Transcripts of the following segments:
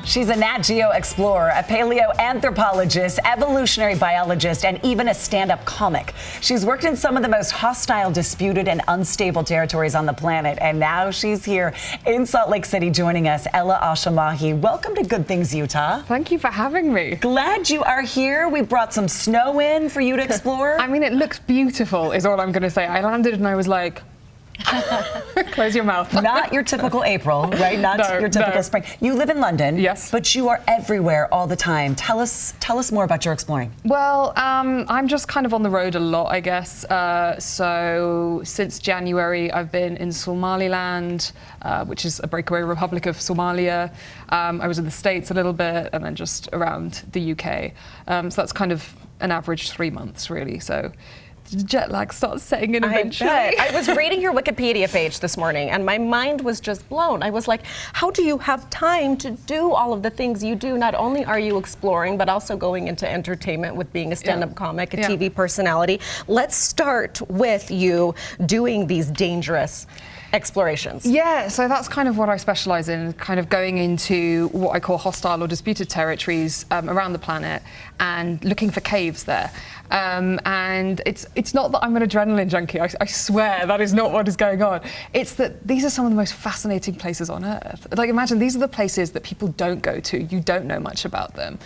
She's a Nat Geo explorer, a paleoanthropologist, evolutionary biologist, and even a stand-up comic. She's worked in some of the most hostile, disputed, and unstable territories on the planet, and now she's here in Salt Lake City joining us. Ella Al-Shamahi, welcome to Good Things, Utah. Thank you for having me. Glad you are here. We brought some snow in for you to explore. I mean, it looks beautiful, is all I'm going to say. I landed and I was like, close your mouth. Not your typical April, right? Not your typical spring. You live in London, yes, but you are everywhere all the time. Tell us more about your exploring. Well, I'm just kind of on the road a lot, I guess. So since January, I've been in Somaliland, which is a breakaway republic of Somalia. I was in the States a little bit, and then just around the UK. So that's kind of an average 3 months, really. So jet lag starts setting in eventually. I was reading your Wikipedia page this morning and my mind was just blown. I was like, how do you have time to do all of the things you do? Not only are you exploring, but also going into entertainment with being a stand-up comic, a TV personality. Let's start with you doing these dangerous explorations. Yeah, so that's kind of what I specialize in, kind of going into what I call hostile or disputed territories around the planet and looking for caves there. And it's not that I'm an adrenaline junkie, I swear that is not what is going on. It's that these are some of the most fascinating places on Earth. Like, imagine these are the places that people don't go to, you don't know much about them.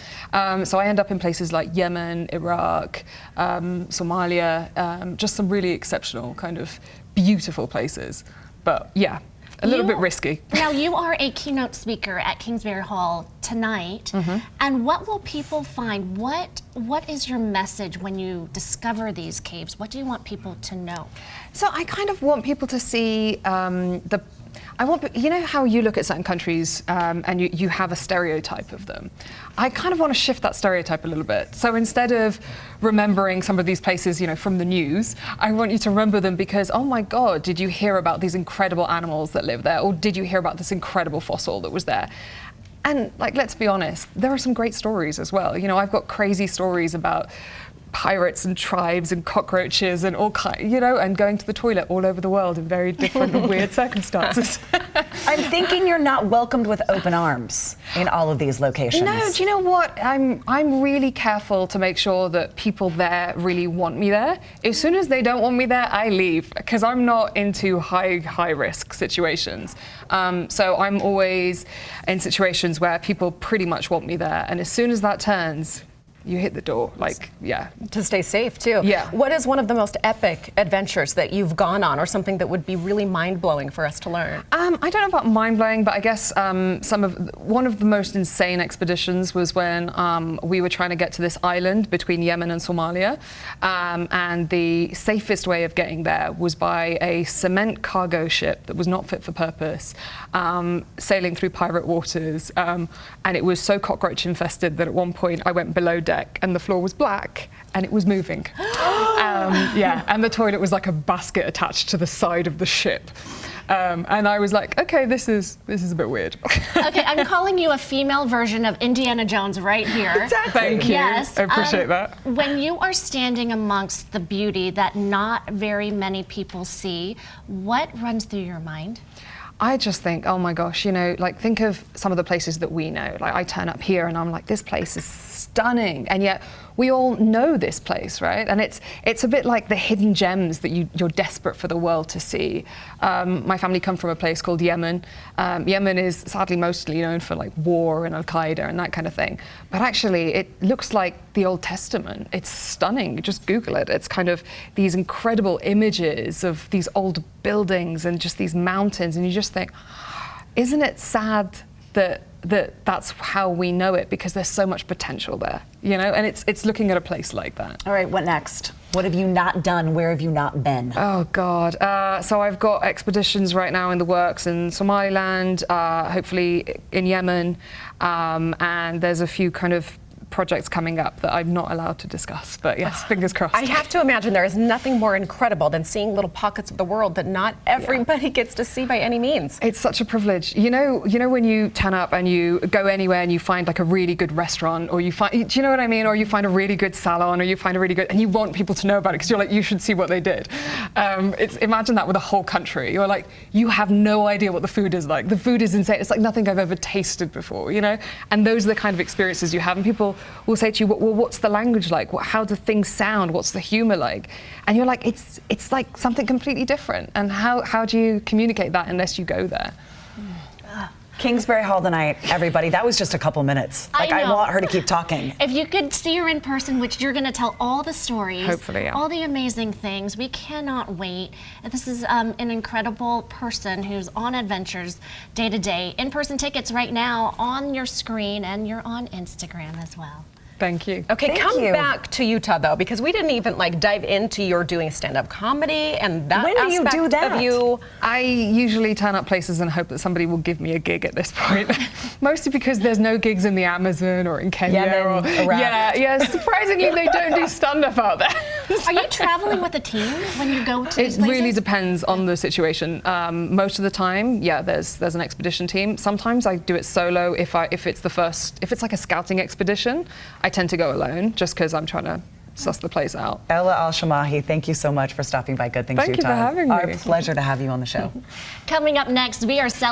So I end up in places like Yemen, Iraq, Somalia, just some really exceptional, kind of beautiful places. But yeah, a little bit risky. Now, you are a keynote speaker at Kingsbury Hall tonight, and what will people find? What is your message when you discover these caves? What do you want people to know? So I kind of want people to see you know how you look at certain countries and you have a stereotype of them? I kind of want to shift that stereotype a little bit. So instead of remembering some of these places, you know, from the news, I want you to remember them because, oh my God, did you hear about these incredible animals that live there? Or did you hear about this incredible fossil that was there? And like, let's be honest, there are some great stories as well. You know, I've got crazy stories about pirates and tribes and cockroaches and all kinds, you know, and going to the toilet all over the world in very different and weird circumstances. I'm thinking you're not welcomed with open arms in all of these locations. No, do you know what? I'm really careful to make sure that people there really want me there. As soon as they don't want me there, I leave because I'm not into high risk situations. So I'm always in situations where people pretty much want me there, and as soon as that turns, you hit the door, like, yeah. To stay safe, too. Yeah. What is one of the most epic adventures that you've gone on, or something that would be really mind-blowing for us to learn? I don't know about mind-blowing, but I guess one of the most insane expeditions was when we were trying to get to this island between Yemen and Somalia, and the safest way of getting there was by a cement cargo ship that was not fit for purpose, sailing through pirate waters, and it was so cockroach infested that at one point I went below deck and the floor was black and it was moving. Yeah, and the toilet was like a basket attached to the side of the ship. And I was like, okay, this is a bit weird. Okay, I'm calling you a female version of Indiana Jones right here. Exactly. Thank you. Yes. I appreciate that. When you are standing amongst the beauty that not very many people see, what runs through your mind? I just think, oh my gosh, you know, like, think of some of the places that we know. Like, I turn up here and I'm like, this place is stunning, and yet we all know this place, right? And it's a bit like the hidden gems that you're desperate for the world to see. My family come from a place called Yemen. Yemen is sadly mostly known for like war and Al-Qaeda and that kind of thing. But actually, it looks like the Old Testament. It's stunning. You just Google it. It's kind of these incredible images of these old buildings and just these mountains, and you just think, isn't it sad that that's how we know it, because there's so much potential there, you know? And it's looking at a place like that. All right, what next? What have you not done? Where have you not been? Oh God, so I've got expeditions right now in the works in Somaliland, hopefully in Yemen, and there's a few kind of projects coming up that I'm not allowed to discuss. But yes, fingers crossed. I have to imagine there is nothing more incredible than seeing little pockets of the world that not everybody gets to see by any means. It's such a privilege. You know when you turn up and you go anywhere and you find like a really good restaurant, or you find, do you know what I mean? Or you find a really good salon, or you find a really good, and you want people to know about it because you're like, you should see what they did. Imagine that with a whole country. You're like, you have no idea what the food is like. The food is insane. It's like nothing I've ever tasted before, you know? And those are the kind of experiences you have. And people will say to you, well, what's the language like? How do things sound? What's the humor like? And you're like, it's like something completely different. And how do you communicate that unless you go there? Kingsbury Hall tonight, everybody. That was just a couple minutes. Like, I want her to keep talking. If you could see her in person, which you're going to tell all the stories, hopefully, yeah. all the amazing things, we cannot wait. This is an incredible person who's on adventures day to day. In-person tickets right now on your screen, and you're on Instagram as well. Thank you. Okay, come back to Utah though, because we didn't even like dive into your doing stand-up comedy and that When do you do that? of you. I usually turn up places and hope that somebody will give me a gig at this point. Mostly because there's no gigs in the Amazon or in Kenya. Surprisingly, they don't do stand-up out there. Are you traveling with a team when you go to these It places? really depends on the situation. Most of the time, yeah, there's an expedition team. Sometimes I do it solo if it's like a scouting expedition. I tend to go alone just because I'm trying to suss the place out. Ella Al-Shamahi, thank you so much for stopping by Good Things Thank you Utah. for having me. Our pleasure to have you on the show. Coming up next, we are celebrating